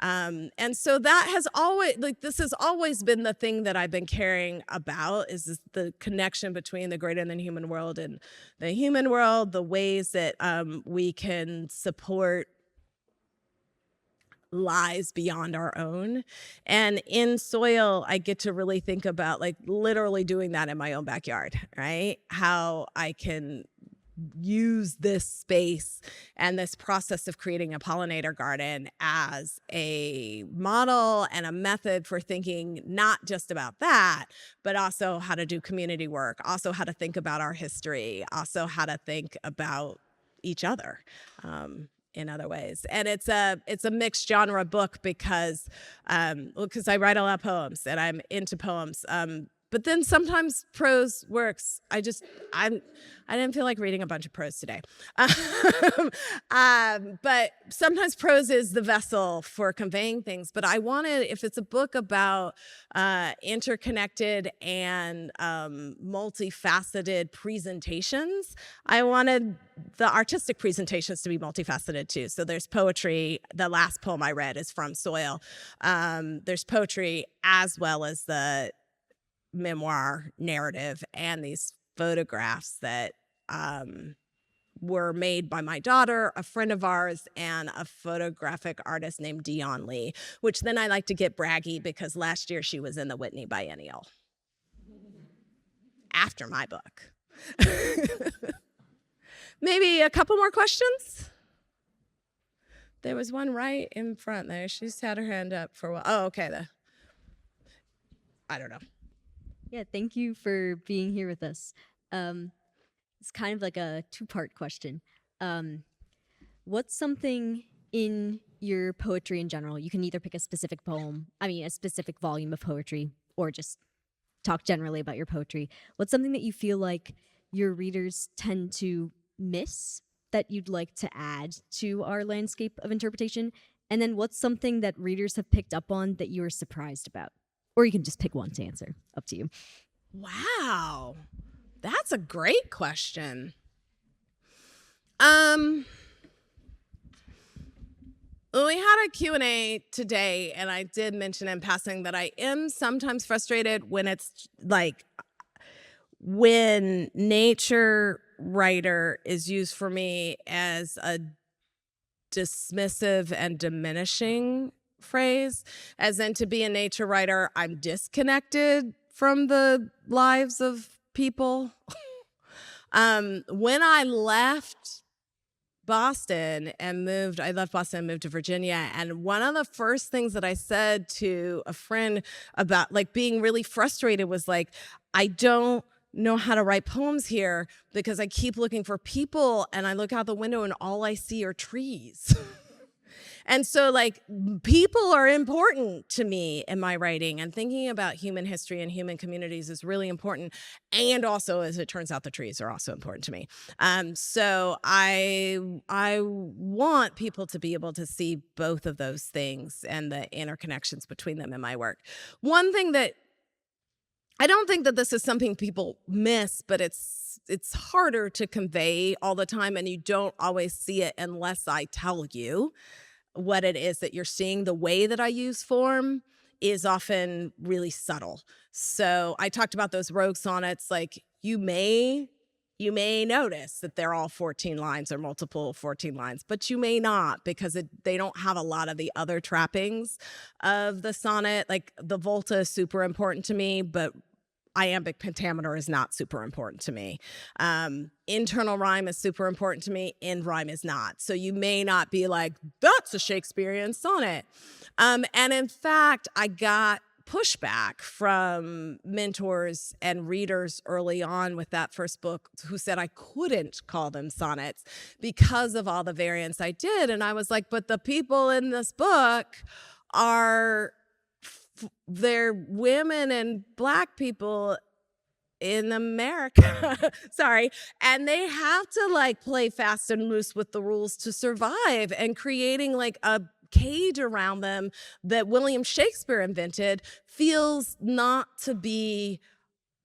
And so that has always, like, this has always been the thing that I've been caring about, is the connection between the greater than human world and the human world, the ways that we can support lives beyond our own. And in soil, I get to really think about like literally doing that in my own backyard, right? How I can use this space and this process of creating a pollinator garden as a model and a method for thinking not just about that, but also how to do community work, also how to think about our history, also how to think about each other in other ways. And it's a mixed genre book because I write a lot of poems and I'm into poems. But then sometimes prose works. I didn't feel like reading a bunch of prose today. But sometimes prose is the vessel for conveying things. But I wanted, if it's a book about interconnected and multifaceted presentations, I wanted the artistic presentations to be multifaceted too. So there's poetry. The last poem I read is from Soil. There's poetry as well as the memoir narrative and these photographs that were made by my daughter, a friend of ours, and a photographic artist named Dion Lee, which then I like to get braggy because last year she was in the Whitney Biennial after my book. Maybe a couple more questions? There was one right in front there. She's had her hand up for a while. Oh, okay. I don't know. Yeah, thank you for being here with us. It's kind of like a two-part question. What's something in your poetry in general? You can either pick a specific poem, a specific volume of poetry, or just talk generally about your poetry. What's something that you feel like your readers tend to miss that you'd like to add to our landscape of interpretation? And then what's something that readers have picked up on that you were surprised about? Or you can just pick one to answer. Up to you. Wow. That's a great question. We had a Q&A today, and I did mention in passing that I am sometimes frustrated when it's like, when nature writer is used for me as a dismissive and diminishing phrase, as in, to be a nature writer, I'm disconnected from the lives of people. When I left Boston and moved to Virginia, and one of the first things that I said to a friend about like being really frustrated was like, I don't know how to write poems here because I keep looking for people and I look out the window and all I see are trees. And so like people are important to me in my writing, and thinking about human history and human communities is really important. And also, as it turns out, the trees are also important to me. So I want people to be able to see both of those things and the interconnections between them in my work. One thing that I don't think that this is something people miss, but it's harder to convey all the time, and you don't always see it unless I tell you what it is that you're seeing. The way that I use form is often really subtle. So I talked about those rogue sonnets, like you may you may notice that they're all 14 lines or multiple 14 lines, but you may not, because they don't have a lot of the other trappings of the sonnet. Like the volta is super important to me, but iambic pentameter is not super important to me. Internal rhyme is super important to me. End rhyme is not. So you may not be like, that's a Shakespearean sonnet. And in fact, I got pushback from mentors and readers early on with that first book who said I couldn't call them sonnets because of all the variants I did. And I was like, but the people in this book are they're women and Black people in America. Sorry. And they have to like play fast and loose with the rules to survive, and creating like a cage around them that William Shakespeare invented feels not to be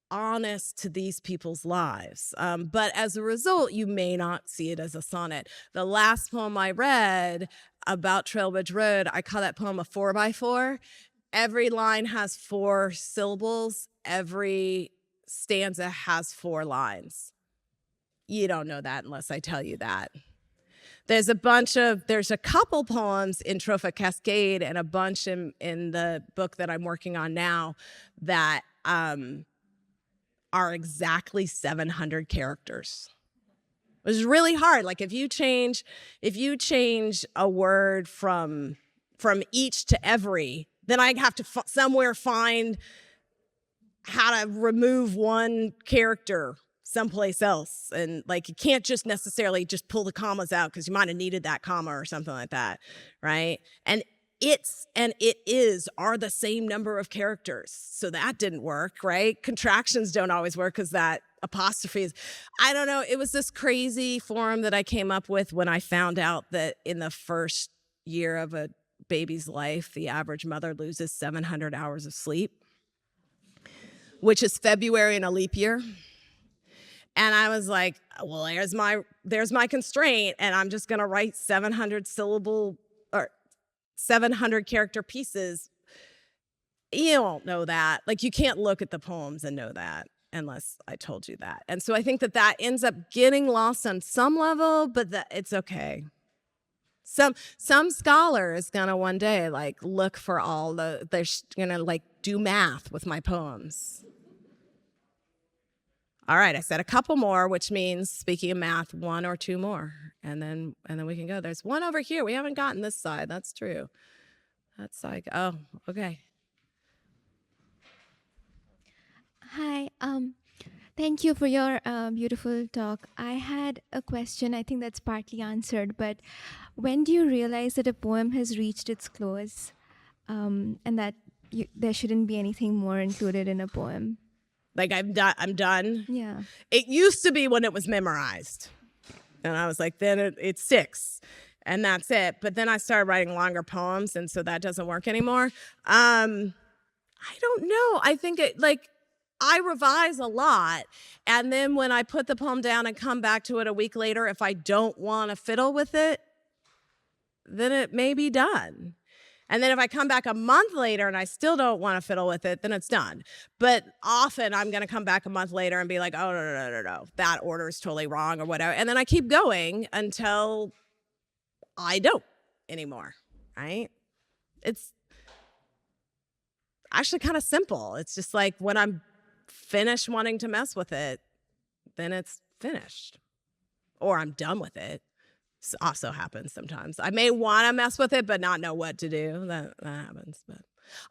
honest to these people's lives. But as a result, you may not see it as a sonnet. The last poem I read about Trailbridge Road, I call that poem a 4x4. Every line has 4 syllables. Every stanza has 4 lines. You don't know that unless I tell you that. There's a couple poems in Trophic Cascade and a bunch in the book that I'm working on now that are exactly 700 characters. It was really hard. Like if you change a word from each to every, then I have to somewhere find how to remove one character someplace else. And like, you can't just necessarily just pull the commas out because you might have needed that comma or something like that, right? And it is are the same number of characters. So that didn't work, right? Contractions don't always work because that apostrophe is, I don't know. It was this crazy form that I came up with when I found out that in the first year of a baby's life, the average mother loses 700 hours of sleep, which is February in a leap year. And I was like, well, there's my constraint, and I'm just gonna write 700 character pieces. You don't know that. Like, you can't look at the poems and know that unless I told you that. And so I think that ends up getting lost on some level, but it's okay. Some scholar is gonna one day like look for they're gonna like do math with my poems. All right, I said a couple more, which means, speaking of math, 1 or 2 more, and then we can go. There's one over here. We haven't gotten this side. That's true. That's like, oh, okay. Hi, thank you for your beautiful talk. I had a question, I think that's partly answered, but when do you realize that a poem has reached its close, and that there shouldn't be anything more included in a poem? Like, I'm done. Yeah. It used to be when it was memorized. And I was like, then it sticks. And that's it. But then I started writing longer poems, and so that doesn't work anymore. I don't know. I think I revise a lot. And then when I put the poem down and come back to it a week later, if I don't want to fiddle with it, then it may be done. And then if I come back a month later and I still don't want to fiddle with it, then it's done. But often I'm going to come back a month later and be like, oh, no, that order is totally wrong or whatever. And then I keep going until I don't anymore, right? It's actually kind of simple. It's just like when I'm finished wanting to mess with it, then it's finished. Or I'm done with it. This also happens sometimes. I may want to mess with it, but not know what to do. That happens. But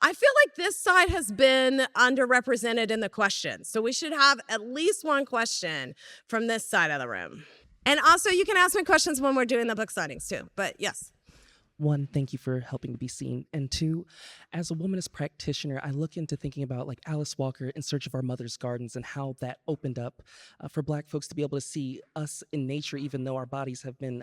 I feel like this side has been underrepresented in the questions. So we should have at least one question from this side of the room. And also, you can ask me questions when we're doing the book signings too. But yes. 1, thank you for helping to be seen. And 2, as a womanist practitioner, I look into thinking about like Alice Walker, In Search of Our Mother's Gardens, and how that opened up for Black folks to be able to see us in nature, even though our bodies have been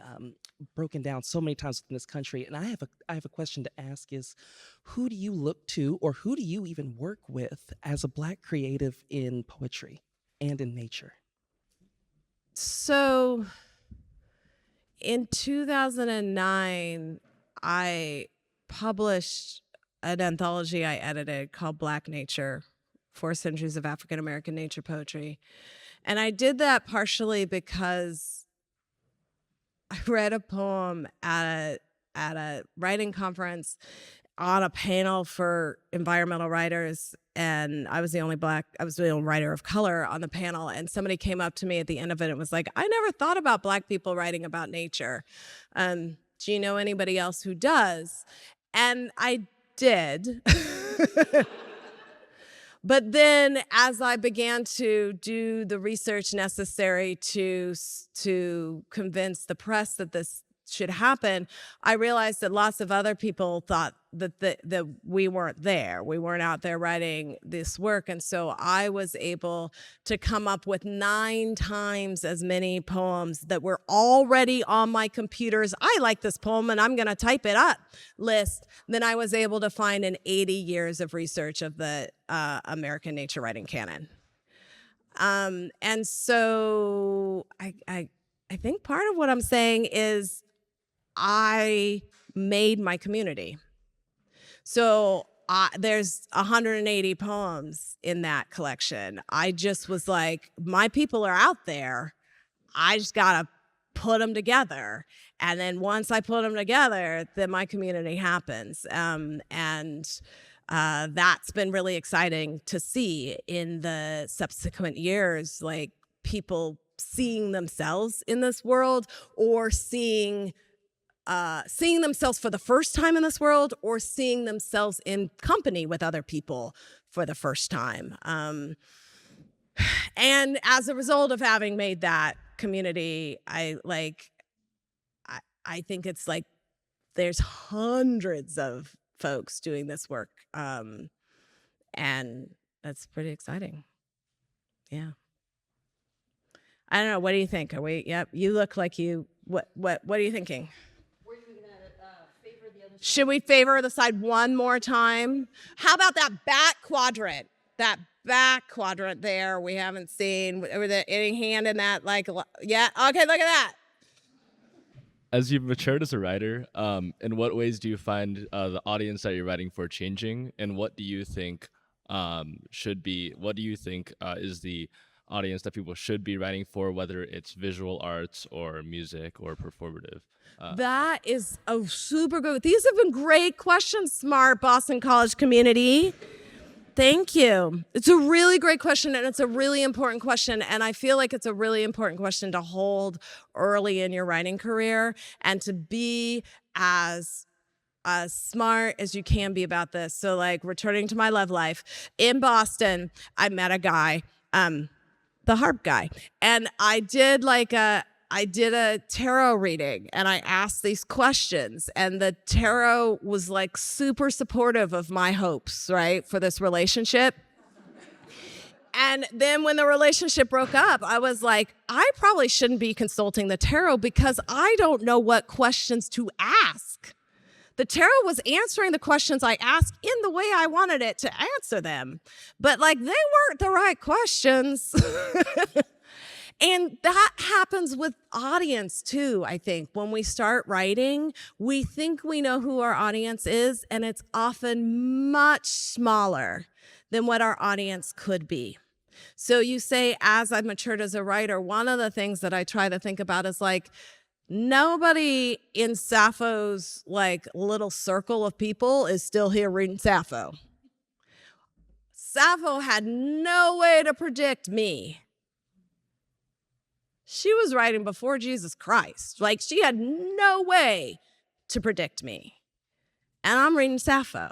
broken down so many times in this country. And I have a question to ask is, who do you look to, or who do you even work with as a Black creative in poetry and in nature? So in 2009, I published an anthology I edited called Black Nature, 4 Centuries of African American Nature Poetry. And I did that partially because I read a poem at a writing conference on a panel for environmental writers, and I was the only writer of color on the panel, and somebody came up to me at the end of it and was like, I never thought about Black people writing about nature. Do you know anybody else who does? And I did. But then as I began to do the research necessary to convince the press that this should happen, I realized that lots of other people thought that we weren't there. We weren't out there writing this work. And so I was able to come up with 9 times as many poems that were already on my computer's I like this poem and I'm going to type it up list than I was able to find in 80 years of research of the American nature writing canon. And so I think part of what I'm saying is I made my community. So there's 180 poems in that collection. I just was like, my people are out there. I just gotta put them together. And then once I put them together, then my community happens. That's been really exciting to see in the subsequent years, like people seeing themselves in this world, or seeing themselves for the first time in this world, or seeing themselves in company with other people for the first time. And as a result of having made that community, I think it's like there's hundreds of folks doing this work. And that's pretty exciting. Yeah. I don't know. What do you think? Are we, yep. You look like what are you thinking? Should we favor the side one more time? How about that back quadrant? That back quadrant there we haven't seen. With any hand in that? Like, yeah? Okay, look at that. As you've matured as a writer, in what ways do you find the audience that you're writing for changing? And what do you think is the audience that people should be writing for, whether it's visual arts or music or performative? That is a super good. These have been great questions, smart Boston College community. Thank you. It's a really great question, and it's a really important question, and I feel like it's a really important question to hold early in your writing career and to be as smart as you can be about this. So, like, returning to my love life, in Boston, I met a guy, the harp guy, and I did a tarot reading, and I asked these questions, and the tarot was like super supportive of my hopes, right, for this relationship. And then when the relationship broke up, I was like, I probably shouldn't be consulting the tarot because I don't know what questions to ask. The tarot was answering the questions I asked in the way I wanted it to answer them, but like they weren't the right questions. And that happens with audience too, I think. When we start writing, we think we know who our audience is, and it's often much smaller than what our audience could be. So you say, as I've matured as a writer, one of the things that I try to think about is like, nobody in Sappho's like little circle of people is still here reading Sappho. Sappho had no way to predict me. She was writing before Jesus Christ. Like, she had no way to predict me. And I'm reading Sappho.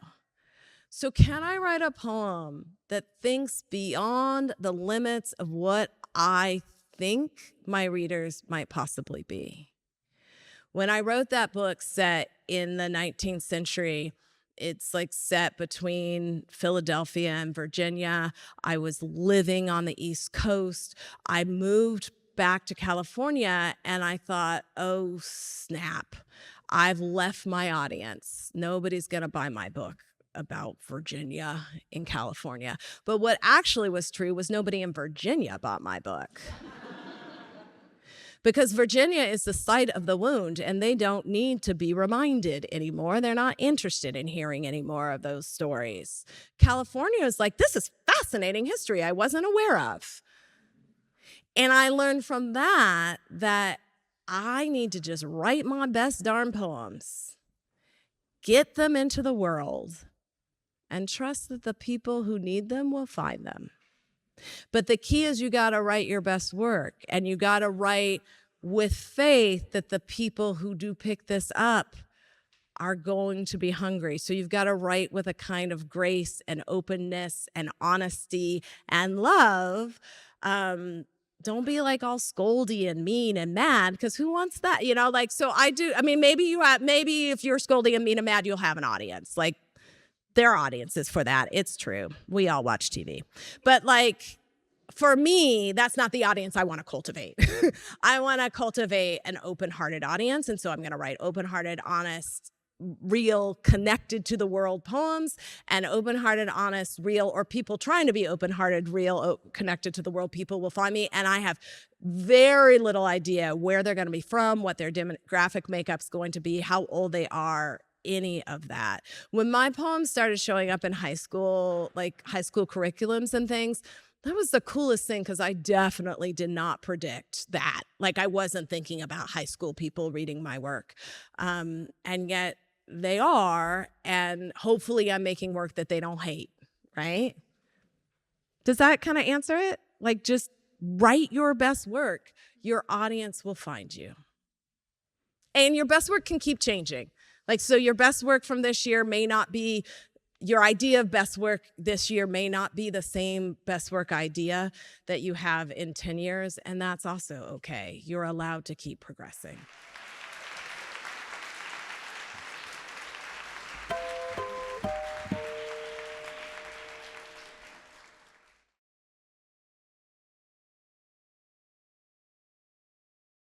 So can I write a poem that thinks beyond the limits of what I think my readers might possibly be? When I wrote that book set in the 19th century, it's like set between Philadelphia and Virginia. I was living on the East Coast. I moved back to California, and I thought, oh, snap. I've left my audience. Nobody's going to buy my book about Virginia in California. But what actually was true was nobody in Virginia bought my book. Because Virginia is the site of the wound, and they don't need to be reminded anymore. They're not interested in hearing any more of those stories. California is like, this is fascinating history I wasn't aware of. And I learned from that I need to just write my best darn poems, get them into the world, and trust that the people who need them will find them. But the key is you got to write your best work, and you got to write with faith that the people who do pick this up are going to be hungry. So you've got to write with a kind of grace and openness and honesty and love. Don't be like all scoldy and mean and mad, because who wants that? You know, like, so I do. I mean, maybe if you're scoldy and mean and mad, you'll have an audience. Like, there are audiences for that. It's true. We all watch TV. But like, for me, that's not the audience I want to cultivate. I want to cultivate an open-hearted audience. And so I'm going to write open-hearted, honest, real, connected to the world poems, and open-hearted, honest, real, or people trying to be open-hearted, real, connected to the world people will find me. And I have very little idea where they're going to be from, what their demographic makeup's going to be, how old they are, any of that. When my poems started showing up in high school, like high school curriculums and things, that was the coolest thing, because I definitely did not predict that. Like, I wasn't thinking about high school people reading my work. And yet they are, and hopefully I'm making work that they don't hate, right? Does that kind of answer it? Like, just write your best work. Your audience will find you. And your best work can keep changing. Like, so your best work from this year may not be, your idea of best work this year may not be the same best work idea that you have in 10 years, and that's also okay. You're allowed to keep progressing.